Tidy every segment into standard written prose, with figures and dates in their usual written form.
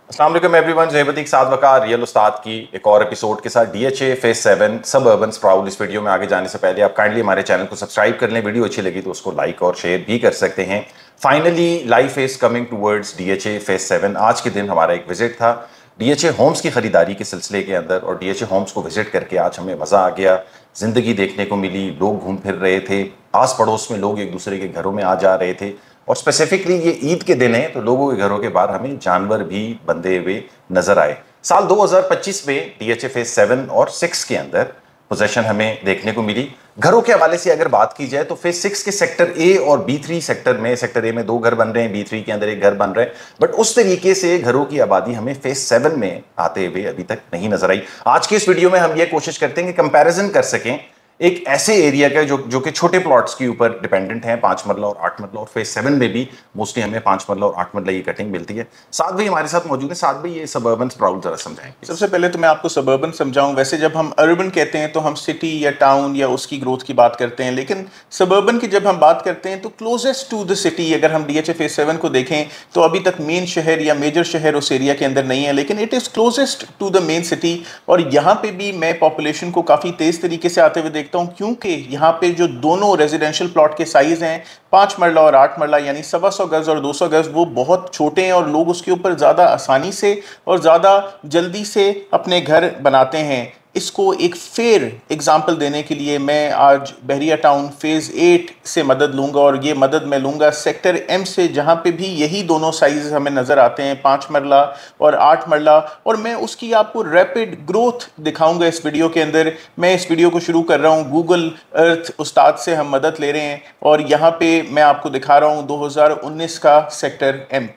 अस्सलाम वालेकुम एवरीवन, जयबतीक साथ वकार रियल उस्ताद की एक और एपिसोड के साथ डीएचए फेज 7 सब अर्बन स्प्राउल। इस वीडियो में आगे जाने से पहले आप काइंडली हमारे चैनल को सब्सक्राइब कर लें। वीडियो अच्छी लगी तो उसको लाइक और शेयर भी कर सकते हैं। Finally life is coming towards DHA phase 7। आज के दिन हमारा एक विजिट था डीएचए होम्स की खरीदारी के सिलसिले के अंदर, और डीएचए होम्स को विजिट करके आज हमें मज़ा आ गया। जिंदगी देखने को मिली, लोग घूम फिर रहे थे, आस पड़ोस में लोग एक दूसरे के घरों में आ जा रहे थे, और स्पेसिफिकली ये ईद के दिन है तो लोगों के घरों के बाहर हमें जानवर भी बंधे हुए नजर आए। साल 2025 में डीएचए फेज 7 और 6 के अंदर पोजीशन हमें देखने को मिली। घरों के हवाले से अगर बात की जाए तो फेज 6 के सेक्टर ए और बी3 सेक्टर में, सेक्टर ए में 2 घर बन रहे हैं, बी3 के अंदर 1 घर बन रहा है, बट उस तरीके से घरों की आबादी हमें फेज 7 में आते हुए अभी तक नहीं नजर आई। आज की इस वीडियो में हम ये कोशिश करते हैं कि कंपैरिजन कर सकें एक ऐसे एरिया का जो कि छोटे प्लॉट्स के ऊपर डिपेंडेंट हैं, 5 मरला और 8 मरला, और फेज 7 में भी मोस्टली हमें 5 मरला और 8 मरला की कटिंग मिलती है। साथ भी हमारे साथ मौजूद है। साथ भी ये सबअर्बन स्प्राउट जरा समझाएंगे। सबसे पहले तो मैं आपको सबर्बन समझाऊं। वैसे जब हम अर्बन कहते हैं तो हम सिटी या टाउन या उसकी ग्रोथ की बात करते हैं, लेकिन सबर्बन की जब हम बात करते हैं तो क्लोजेस्ट टू द सिटी, अगर हम डीएचए फेज 7 को देखें तो अभी तक मेन शहर या मेजर शहर उस एरिया के अंदर नहीं है, लेकिन it is closest to the main city. और यहाँ पे भी मैं पॉपुलेशन को काफ़ी तेज़ तरीके से आते हुए देखता हूँ, क्योंकि यहाँ पे जो दोनों रेजिडेंशियल प्लॉट के साइज हैं 5 मरला और 8 मरला, यानी 125 गज और 200 गज, वो बहुत छोटे हैं और लोग उसके ऊपर ज़्यादा आसानी से और ज़्यादा जल्दी से अपने घर बनाते हैं। इसको एक फेयर एग्जाम्पल देने के लिए मैं आज बहरिया टाउन फेज़ 8 से मदद लूँगा, और ये मदद मैं लूँगा सेक्टर एम से, जहाँ पे भी यही दोनों साइज हमें नज़र आते हैं, 5 मरला और 8 मरला। और मैं उसकी आपको रैपिड ग्रोथ दिखाऊंगा इस वीडियो के अंदर। मैं इस वीडियो को शुरू कर रहा हूँ गूगल अर्थ उस्ताद से हम मदद ले रहे हैं, और यहाँ पे मैं आपको दिखा रहा हूँ 2019 का सेक्टर एम।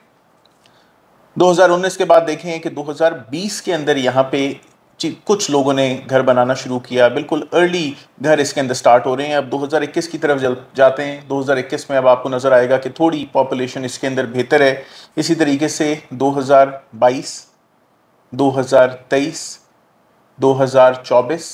2019 के बाद देखें कि 2020 के अंदर यहाँ पे कुछ लोगों ने घर बनाना शुरू किया, बिल्कुल अर्ली घर इसके अंदर स्टार्ट हो रहे हैं। अब 2021 की तरफ जाते हैं। 2021 में अब आपको नज़र आएगा कि थोड़ी पॉपुलेशन इसके अंदर बेहतर है। इसी तरीके से 2022, 2023, 2024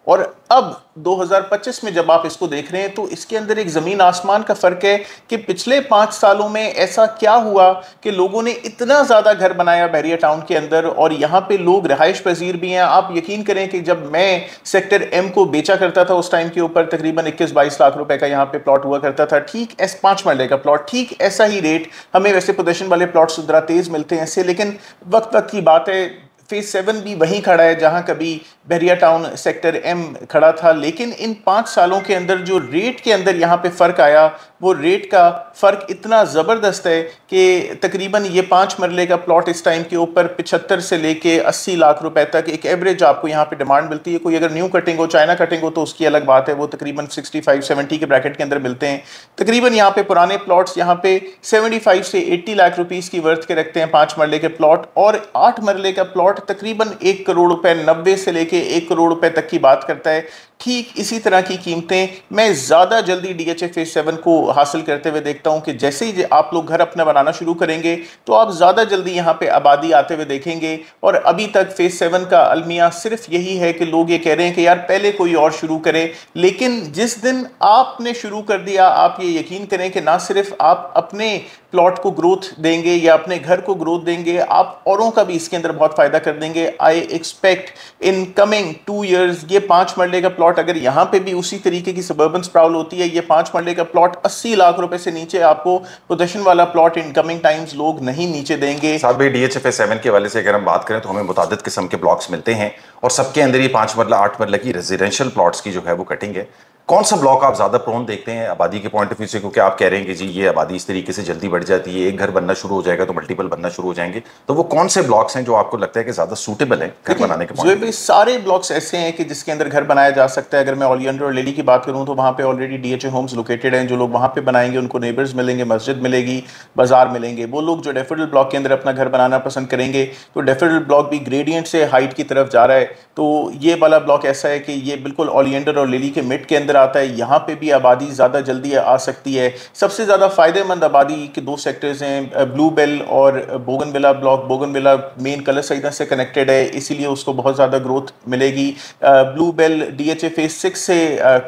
और अब 2025 में जब आप इसको देख रहे हैं तो इसके अंदर एक ज़मीन आसमान का फ़र्क है कि पिछले 5 सालों में ऐसा क्या हुआ कि लोगों ने इतना ज़्यादा घर बनाया बहरिया टाउन के अंदर, और यहाँ पे लोग रिहाइश पजीर भी हैं। आप यकीन करें कि जब मैं सेक्टर एम को बेचा करता था उस टाइम के ऊपर तकरीबन 21-22 लाख रुपए का यहाँ पे प्लॉट हुआ करता था, ठीक 5 मरले का प्लॉट, ठीक ऐसा ही रेट हमें वैसे पोजीशन वाले प्लॉट्स ज़रा तेज़ मिलते हैं ऐसे। लेकिन वक्त वक्त की बात है, फेज 7 भी वहीं खड़ा है जहां कभी बहरिया टाउन सेक्टर एम खड़ा था, लेकिन इन 5 सालों के अंदर जो रेट के अंदर यहाँ पे फ़र्क आया, वो रेट का फ़र्क इतना ज़बरदस्त है कि तकरीबन ये 5 मरले का प्लॉट इस टाइम के ऊपर 75 से लेके 80 लाख रुपए तक एक एवरेज आपको यहाँ पे डिमांड मिलती है। कोई अगर न्यू कटिंग हो, चाइना कटिंग हो तो उसकी अलग बात है, वो तकरीबन 65-70 के ब्रैकेट के अंदर मिलते हैं। तकरीबन यहाँ पे पुराने प्लॉट्स यहाँ पे 75 से 80 लाख रुपीज़ की वर्थ के रखते हैं 5 मरले के प्लॉट, और 8 मरले का प्लॉट तकरीबन 1 करोड़ रुपए, 90 से लेके 1 करोड़ रुपए तक की बात करता है। ठीक इसी तरह की कीमतें मैं ज़्यादा जल्दी डीएचए फेज 7 को हासिल करते हुए देखता हूं कि जैसे ही आप लोग घर अपना बनाना शुरू करेंगे तो आप ज़्यादा जल्दी यहाँ पे आबादी आते हुए देखेंगे। और अभी तक फेज 7 का अलमिया सिर्फ यही है कि लोग ये कह रहे हैं कि यार पहले कोई और शुरू करे, लेकिन जिस दिन आपने शुरू कर दिया, आप ये यकीन करें कि ना सिर्फ आप अपने प्लॉट को ग्रोथ देंगे या अपने घर को ग्रोथ देंगे, आप औरों का भी इसके अंदर बहुत फ़ायदा कर देंगे। I expect in coming 2 years ये 5 मरले का प्लॉट अगर यहाँ पे भी उसी तरीके की सबर्बन स्प्राउल होती है, ये 5 मरले का प्लॉट 80 लाख रुपए से नीचे आपको पोजीशन वाला प्लॉट इन कमिंग टाइम्स लोग नहीं नीचे देंगे। साथ भी डीएचए फेज 7 के वाले से अगर हम बात करें तो हमें मुतादिद किस्म के ब्लॉक्स मिलते हैं, और सबके अंदर ये 5 मरला 8 मरला की रेजिडेंशियल प्लॉट्स की जो है वो कटिंग है। कौन सा ब्लॉक आप ज्यादा प्रोन देखते हैं आबादी के पॉइंट ऑफ व्यू से, क्योंकि आप कह रहे हैं कि जी ये आबादी इस तरीके से जल्दी बढ़ जाती है, एक घर बनना शुरू हो जाएगा तो मल्टीपल बनना शुरू हो जाएंगे, तो वो कौन से ब्लॉक्स हैं जो आपको लगता है कि ज्यादा सूटेबल है घर बनाने के पॉइंट? जो सारे ब्लॉक्स ऐसे हैं कि जिसके अंदर घर बनाया जा सकता है। अगर मैं ओलियंडर और लेडी की बात करूं तो वहाँ पे ऑलरेडी डीएचए होम्स लोकेटेड हैं। जो लोग वहाँ पे बनाएंगे उनको नेबर्स मिलेंगे, मस्जिद मिलेगी, बाजार मिलेंगे। वो लोग जो डेफोडिल ब्लॉक के अंदर अपना घर बनाना पसंद करेंगे तो डेफोडिल ब्लॉक भी ग्रेडियंट से हाइट की तरफ जा रहा है, तो ये वाला ब्लॉक ऐसा है कि ये बिल्कुल ओलियंडर और लिली के मिड के अंदर आता है, यहाँ पे भी आबादी ज़्यादा जल्दी आ सकती है। सबसे ज़्यादा फ़ायदेमंद आबादी के दो सेक्टर्स हैं, ब्लू बेल और bougainvillea block. Bougainvillea main colour साइडा से कनेक्टेड है, इसीलिए उसको बहुत ज़्यादा ग्रोथ मिलेगी। ब्लू बेल DHA फेज 6 से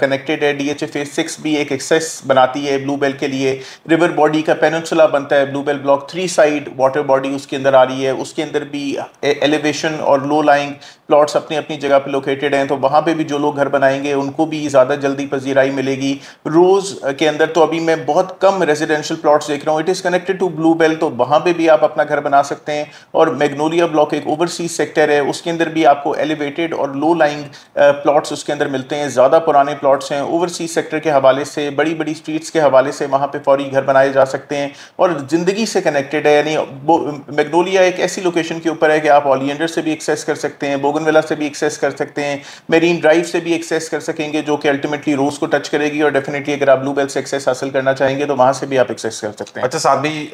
कनेक्टेड है। DHA फेज 6 भी एक एक्सेस बनाती है ब्लू बेल के लिए। रिवर बॉडी का पेनिनसुला बनता है blue bell block, 3 side water body उसके अंदर आ रही है। उसके अंदर भी एलिवेशन और लो लाइंग प्लॉट्स अपनी अपनी जगह पे लोकेटेड हैं, तो वहाँ पे भी जो लोग घर बनाएंगे उनको भी ज़्यादा जल्दी पजीराई मिलेगी। रोज़ के अंदर तो अभी मैं बहुत कम रेजिडेंशियल प्लॉट्स देख रहा हूँ, it is connected to blue bell, तो वहाँ पे भी आप अपना घर बना सकते हैं। और मैग्नोलिया ब्लॉक एक ओवरसीज सेक्टर है, उसके अंदर भी आपको एलिवेटेड और लो लाइंग प्लॉट्स उसके अंदर मिलते हैं। ज़्यादा पुराने प्लॉट्स हैं, ओवरसीज सेक्टर के हवाले से, बड़ी बड़ी स्ट्रीट्स के हवाले से वहाँ पर फौरी घर बनाए जा सकते हैं और ज़िंदगी से कनेक्टेड है। यानी मैग्नोलिया एक ऐसी लोकेशन के ऊपर है कि आप ओलियंडर से भी एक्सेस कर सकते हैं, बोगनविला से भी एक्सेस कर सकते हैं, मेरीन ड्राइव से भी एक्सेस कर सकेंगे, जो कि अल्टीमेटली रोज को टच करेगी। और डेफिनेटली अगर आप ब्लू बेल से एक्सेस हासिल करना चाहेंगे तो वहां से भी आप एक्सेस कर सकते हैं। अच्छा साथ भी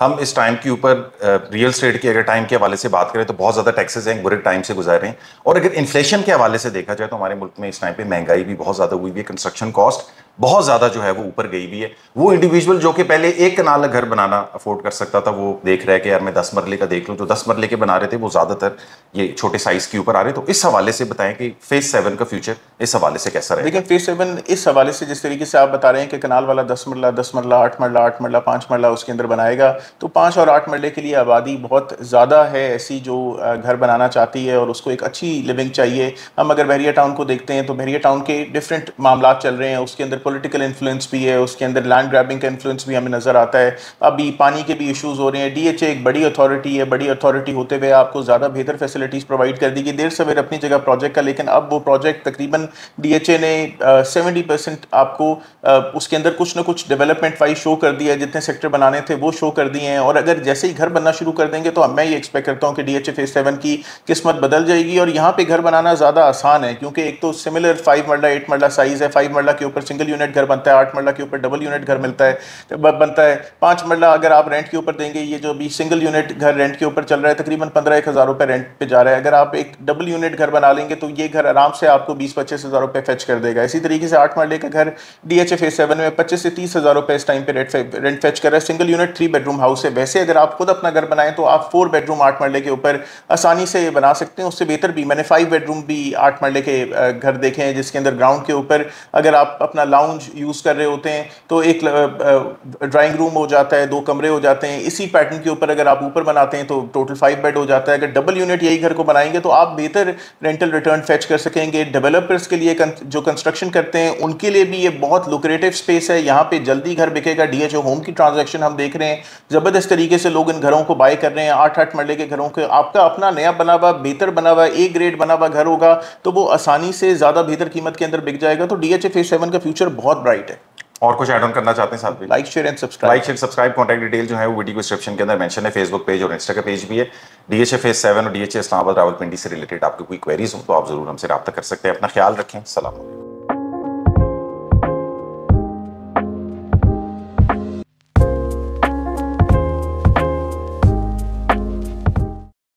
हम इस टाइम के ऊपर रियल स्टेट के अगर टाइम के हवाले से बात करें तो बहुत ज़्यादा टैक्सेस हैं, बुरे टाइम से गुजार रहे हैं। और अगर इन्फ्लेशन के हवाले से देखा जाए तो हमारे मुल्क में इस टाइम पे महंगाई भी बहुत ज़्यादा हुई हुई है, कंस्ट्रक्शन कॉस्ट बहुत ज़्यादा जो है वो ऊपर गई हुई है। वो इंडिविजुअल जो कि पहले एक कनाल घर बनाना अफोर्ड कर सकता था, वो देख रहा है कि यार मैं 10 मरले का देख लूँ। जो 10 मरले के बना रहे थे वो ज़्यादातर ये छोटे साइज के ऊपर आ रहे। तो इस हवाले से बताएं कि फेज 7 का फ्यूचर इस हवाले से कैसा रहेगा। देखिए फेज 7 इस हवाले से जिस तरीके से आप बता रहे हैं कि कनाल वाला 10 मरला 10 मरला 8 मरला 8 मरला 5 मरला उसके अंदर बनाएगा, तो 5 और 8 मरले के लिए आबादी बहुत ज़्यादा है ऐसी जो घर बनाना चाहती है और उसको एक अच्छी लिविंग चाहिए। हम अगर बहरिया टाउन को देखते हैं तो बहरिया टाउन के डिफरेंट मामला चल रहे हैं, उसके अंदर पॉलिटिकल इन्फ्लुएंस भी है, उसके अंदर लैंड ग्रैबिंग का इन्फ्लुएंस भी हमें नज़र आता है। अभी पानी के भी इशूज़ हो रहे हैं। DHA एक बड़ी अथॉरिटी है, बड़ी अथॉरिटी होते हुए आपको ज़्यादा बेहतर फैसिलिटीज़ प्रोवाइड कर दी गई देर सवेर अपनी जगह प्रोजेक्ट का, लेकिन अब वो प्रोजेक्ट तकरीबन DHA ने 70% आपको उसके अंदर कुछ ना कुछ डेवलपमेंट वाइज शो कर दिया है, जितने सेक्टर बनाने थे वो शो कर दिए हैं। और अगर जैसे ही घर बनना शुरू कर देंगे तो मैं ये एक्सपेक्ट करता हूँ कि DHA फेज 7 की किस्मत बदल जाएगी और यहाँ पे घर बनाना ज़्यादा आसान है, क्योंकि एक तो सिमिलर 5 मरला 8 मरला साइज़ है। 5 मरला के ऊपर सिंगल यूनिट घर बनता है, 8 मरला के ऊपर डबल यूनिट घर बनता है। 5 मरला अगर आप रेंट के ऊपर देंगे, ये जो अभी सिंगल यूनिट घर रेंट के ऊपर चल रहा है तकरीबन 15-1 हज़ार रुपये रेंट पे जा रहा है। अगर आप एक डबल यूनिट घर बना लेंगे तो ये घर आराम से आपको 20-25 हज़ार रुपये फेच कर देगा। इसी तरीके से 8 मरले का घर DHA फेज 7 में 25 से 30 हज़ार रुपये इस टाइम पे रेंट फेच कर रहा है। सिंगल यूनिट 3 बेडरूम हाउस है। वैसे अगर आप खुद अपना घर बनाएं तो आप 4 बेडरूम 8 मरले के ऊपर आसानी से बना सकते हैं। उससे बेहतर भी मैंने 5 बेडरूम भी 8 मरले के घर देखे हैं, जिसके अंदर ग्राउंड के ऊपर अगर आप अपना लाउंज यूज़ कर रहे होते हैं तो एक ड्राइंग रूम हो जाता है, 2 कमरे हो जाते हैं। इसी पैटर्न के ऊपर अगर आप ऊपर बनाते हैं तो टोटल 5 बेड हो जाता है। अगर डबल यूनिट यही घर को बनाएंगे तो आप बेहतर रेंटल रिटर्न फेच कर सकेंगे। डेवलपर्स के लिए जो कंस्ट्रक्शन करते हैं उनके लिए भी ये बहुत लुक्रेटिव स्पेस है, यहाँ पे जल्दी घर बिकेगा। DHA होम की ट्रांजैक्शन हम देख रहे हैं, ज़बरदस्त तरीके से लोग इन घरों को बाय कर रहे हैं। 8-8 मरले के घरों के आपका अपना नया बना हुआ बेहतर बना हुआ A ग्रेड बना हुआ घर होगा तो वो आसानी से ज़्यादा बेहतर कीमत के अंदर बिक जाएगा। तो DHA फेज 7 का फ्यूचर बहुत ब्राइट है। और कुछ ऐड ऑन करना चाहते हैं साथ में? Like share and subscribe. Contact detail जो है वो वीडियो डिस्क्रिप्शन के अंदर मेंशन है। फेसबुक पेज और इंस्टा का पेज भी है। DHA फेज 7 और DHA इस्लामाबाद रावलपिंडी से रिलेटेड आपकी कोई क्वेरीज हो तो आप जरूर हमसे रब्ता कर सकते हैं। अपना ख्याल रखें। सलाम।